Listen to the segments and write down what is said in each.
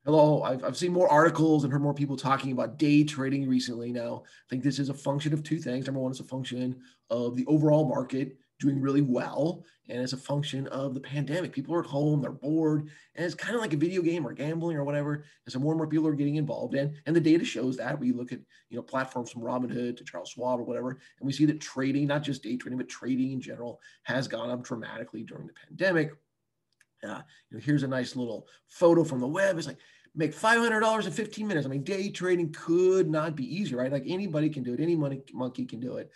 Hello, I've seen more articles and heard more people talking about day trading recently. Now, I think this is a function of two things. Number one, it's a function of the overall market doing really well, and it's a function of the pandemic. People are at home, they're bored, and it's kind of like a video game or gambling or whatever. And so more and more people are getting involved in, and the data shows that. We look at platforms from Robinhood to Charles Schwab or whatever, and we see that trading, not just day trading, but trading in general, has gone up dramatically during the pandemic. Here's a nice little photo from the web. It's like make $500 in 15 minutes. I mean, day trading could not be easier, right? Like anybody can do it. Any monkey can do it.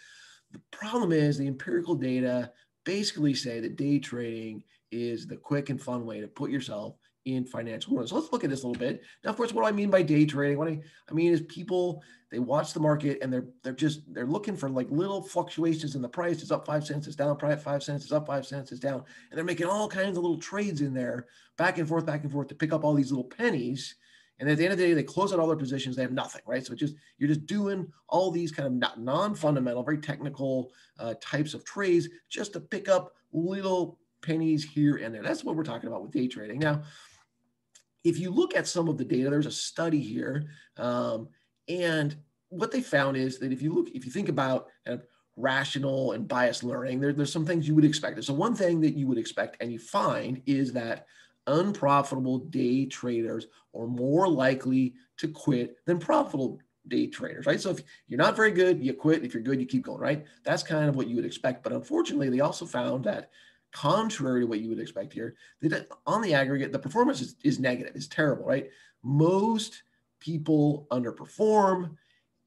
The problem is the empirical data basically say that day trading is the quick and fun way to put yourself in financial ruin. So let's look at this a little bit. Now, of course, what do I mean by day trading? What I mean is people, they watch the market and they're looking for like little fluctuations in the price. It's up 5 cents, it's down 5 cents, it's up 5 cents, it's down. And they're making all kinds of little trades in there, back and forth to pick up all these little pennies. And at the end of the day, they close out all their positions. They have nothing, right? So you're just doing all these kind of non-fundamental, very technical types of trades just to pick up little pennies here and there. That's what we're talking about with day trading. Now, if you look at some of the data, there's a study here, and what they found is that if you think about kind of rational and biased learning, there's some things you would expect. So one thing that you would expect and you find is that unprofitable day traders are more likely to quit than profitable day traders, right? So if you're not very good, you quit. If you're good, you keep going, right? That's kind of what you would expect. But unfortunately, they also found that contrary to what you would expect here, that on the aggregate, the performance is negative, is terrible, right? Most people underperform,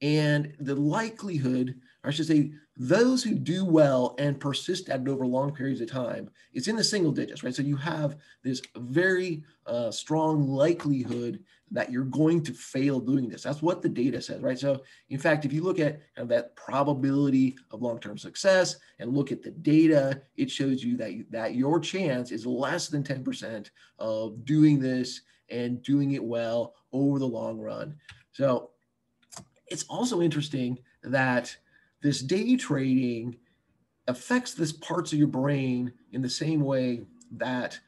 and the likelihood, or I should say, those who do well and persist at it over long periods of time, it's in the single digits, right? So you have this very strong likelihood that you're going to fail doing this. That's what the data says, right? So in fact, if you look at kind of that probability of long-term success and look at the data, it shows you that your chance is less than 10% of doing this and doing it well over the long run. So it's also interesting that this day trading affects this parts of your brain in the same way that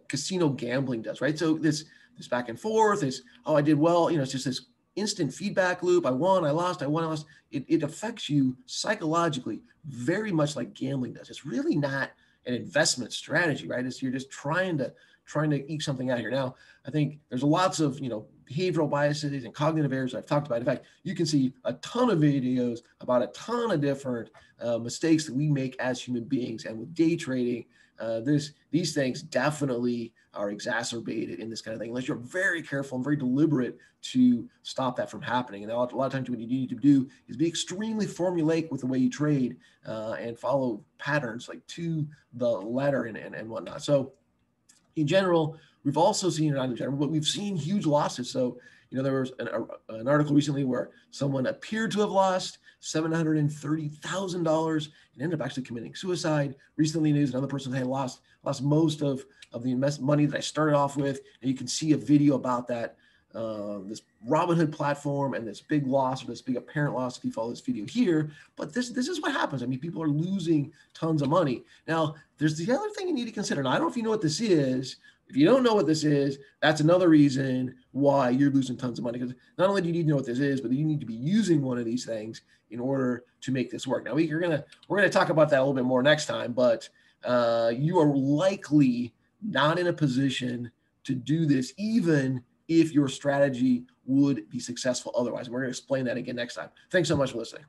casino gambling does, right? So this back and forth is, oh, I did well, it's just this instant feedback loop. I won, I lost, I won, I lost. It affects you psychologically very much like gambling does. It's really not an investment strategy, right? You're just trying to eke something out here. Now, I think there's lots of behavioral biases and cognitive errors I've talked about. In fact, you can see a ton of videos about a ton of different mistakes that we make as human beings. And with day trading, these things definitely are exacerbated in this kind of thing, unless you're very careful and very deliberate to stop that from happening. And a lot of times what you need to do is be extremely formulaic with the way you trade and follow patterns like to the letter and whatnot. So in general, we've also seen, not in general, but we've seen huge losses. So, there was an article recently where someone appeared to have lost $730,000 and ended up actually committing suicide. Recently, news another person had lost most of the investment money that I started off with. And you can see a video about that, this Robinhood platform and this big loss, or this big apparent loss if you follow this video here. But this is what happens. I mean, people are losing tons of money. Now, there's the other thing you need to consider. Now, I don't know if you know what this is. If you don't know what this is, that's another reason why you're losing tons of money. Because not only do you need to know what this is, but you need to be using one of these things in order to make this work. Now, we're gonna talk about that a little bit more next time. But you are likely not in a position to do this, even if your strategy would be successful otherwise. And we're going to explain that again next time. Thanks so much for listening.